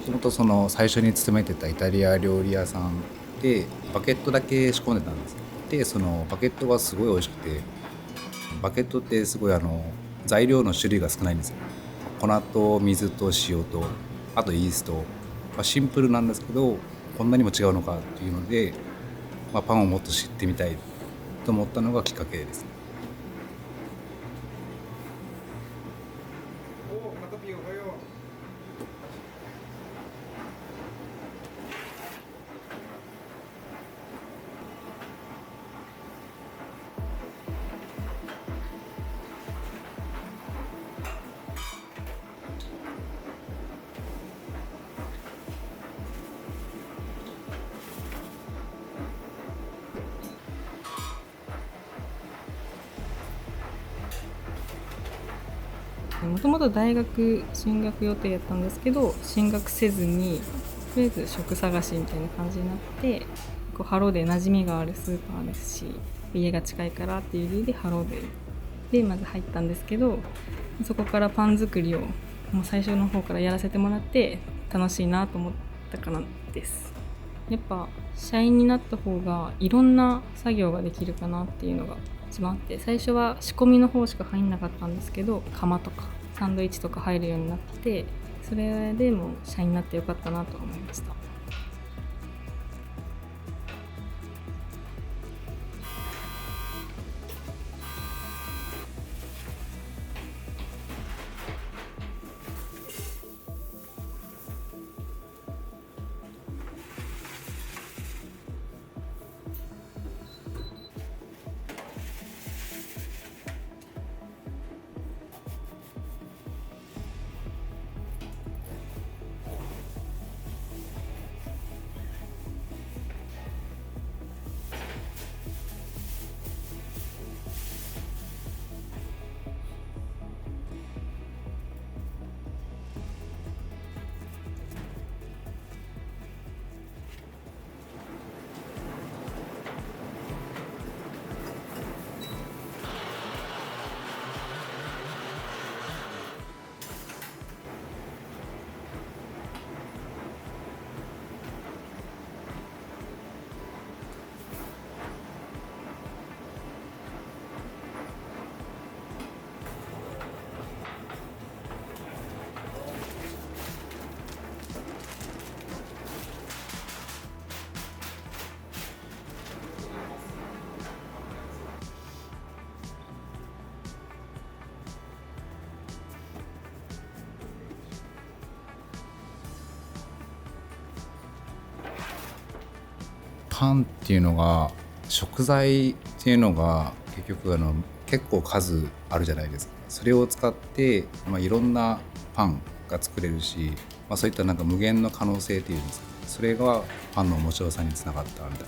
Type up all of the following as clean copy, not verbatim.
ともとその最初に勤めてたイタリア料理屋さんでバゲットだけ仕込んでたんです。でそのバゲットがすごい美味しくて、バゲットってすごい材料の種類が少ないんですよ。粉と水と塩とあとイースト、シンプルなんですけどこんなにも違うのかっていうので、パンをもっと知ってみたいと思ったのがきっかけです。もともと大学進学予定やったんですけど、進学せずにとりあえず職探しみたいな感じになって、ハローで馴染みがあるスーパーですし、家が近いからっていう理由でハローでまず入ったんですけど、そこからパン作りをもう最初の方からやらせてもらって楽しいなと思ったからです。やっぱ社員になった方がいろんな作業ができるかなっていうのが一番あって、最初は仕込みの方しか入んなかったんですけど、釜とかサンドイッチとか入るようになって、それでも社員になってよかったなと思いました。パンっていうのが、食材っていうのが結局結構数あるじゃないですか。それを使って、いろんなパンが作れるし、そういったなんか無限の可能性っていうんですか、それがパンの面白さにつながったみたい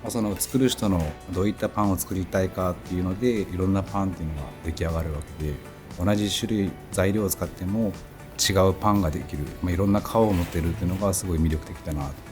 な、その作る人のどういったパンを作りたいかっていうのでいろんなパンっていうのが出来上がるわけで、同じ種類材料を使っても違うパンができる、いろんな顔を持ってるっていうのがすごい魅力的だなと。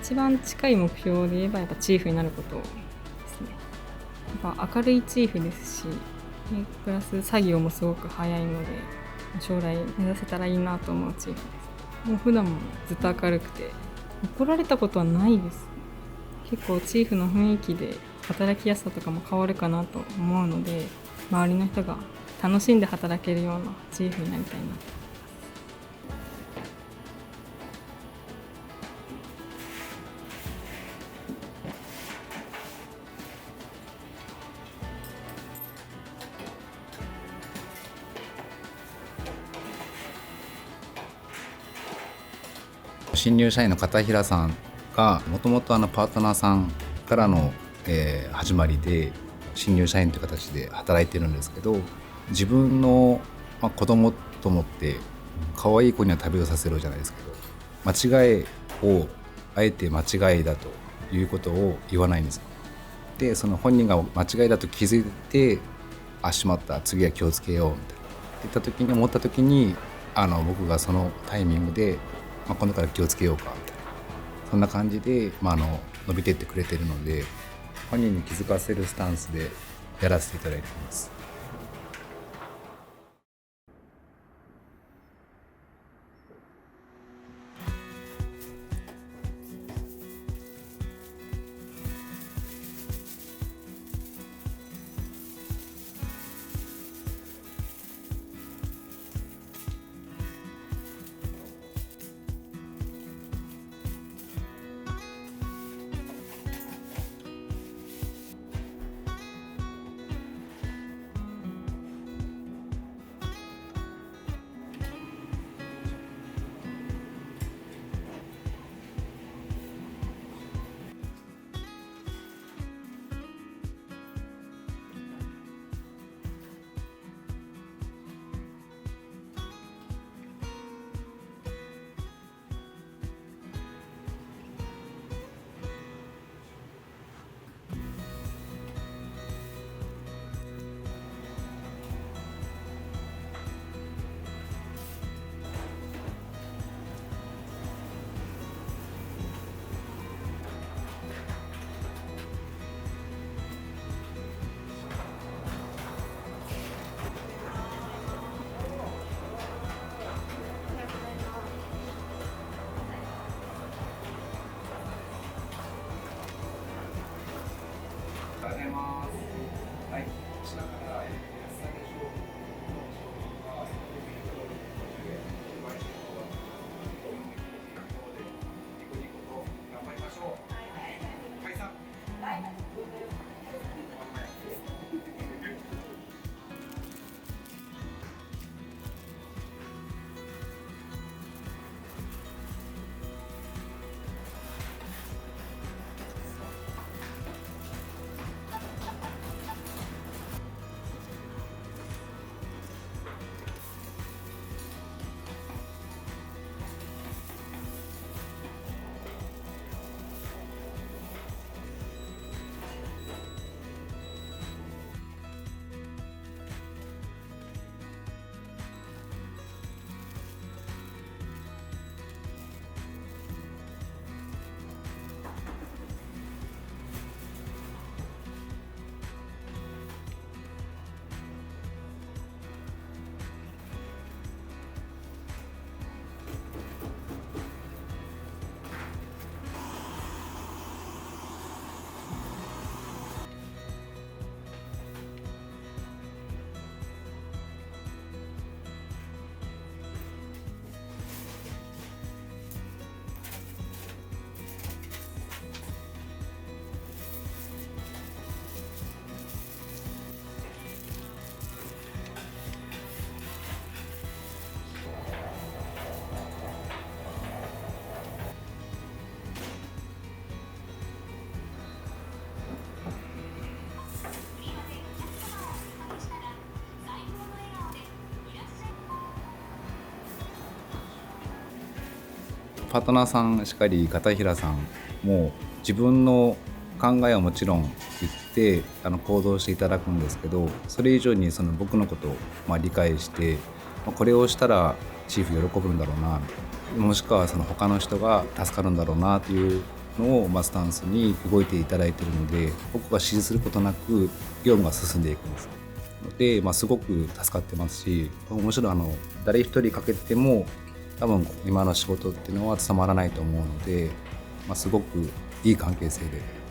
一番近い目標で言えばやっぱチーフになることですね。やっぱ明るいチーフですし、プラス作業もすごく早いので、将来目指せたらいいなと思うチーフです。もう普段もずっと明るくて、怒られたことはないです。結構チーフの雰囲気で働きやすさとかも変わるかなと思うので、周りの人が楽しんで働けるようなチーフになりたいなと。新入社員の片平さんがもともとパートナーさんからの、始まりで新入社員という形で働いてるんですけど、自分の、子供と思って可愛い子には旅をさせろじゃないですけど、間違いをあえて間違いだということを言わないんですよ。でその本人が間違いだと気づいて、しまった、次は気をつけようみたいな言った時に思った時に僕がそのタイミングで、今度から気をつけようかみたいな、そんな感じで、伸びてってくれてるので、本人に気づかせるスタンスでやらせていただいています。パートナーさんしかり片平さんも自分の考えはもちろん言って行動していただくんですけど、それ以上にその僕のことを理解して、これをしたらチーフ喜ぶんだろうな、もしくはその他の人が助かるんだろうなというのをスタンスに動いていただいているので、僕が指示することなく業務が進んでいくんですので、すごく助かってますし、むしろ誰一人かけても多分今の仕事っていうのは伝わらないと思うので、すごくいい関係性で。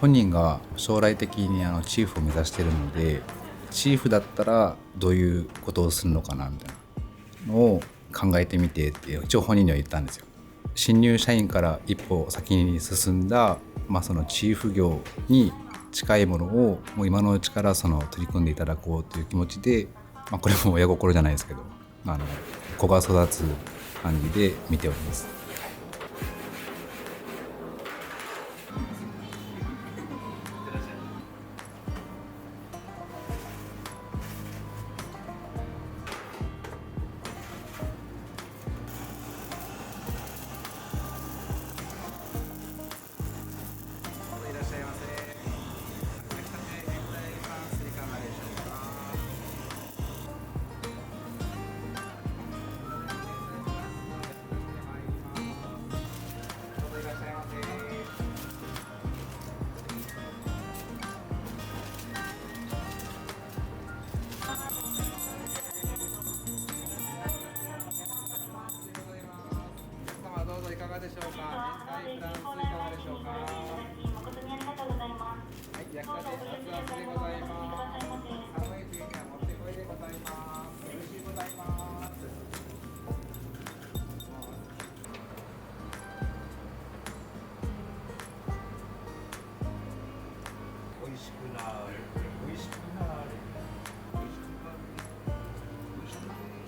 本人が将来的にチーフを目指しているので、チーフだったらどういうことをするのかなみたいなのを考えてみてって一応本人には言ったんですよ。新入社員から一歩先に進んだ、そのチーフ業に近いものをもう今のうちから取り組んでいただこうという気持ちで、これも親心じゃないですけど、子が育つ感じで見ております。どうぞいかがでしょうか。はい、フランスいかがでしょうか。誠にありがとうございます。はい、焼きたて熱々でございます。寒い冬にはもってこいでございます。美味しいございます。美味しくなーれ、美味しくなーれ、美味しくなーれ、美味しくなーれ。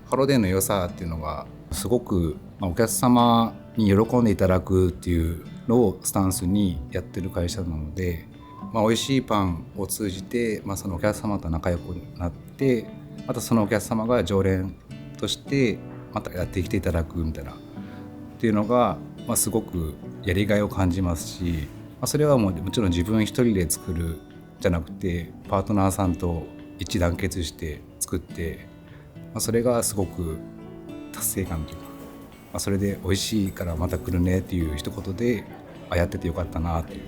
ハロデンの良さっていうのがすごく、お客様に喜んでいただくっていうのをスタンスにやってる会社なので、美味しいパンを通じて、そのお客様と仲良くなって、またそのお客様が常連としてまたやってきていただくみたいなっていうのが、すごくやりがいを感じますし、それはもちろん自分一人で作るじゃなくてパートナーさんと一致団結して作って、それがすごく達成感というか、それで美味しいからまた来るねっていう一言でやっててよかったなっていう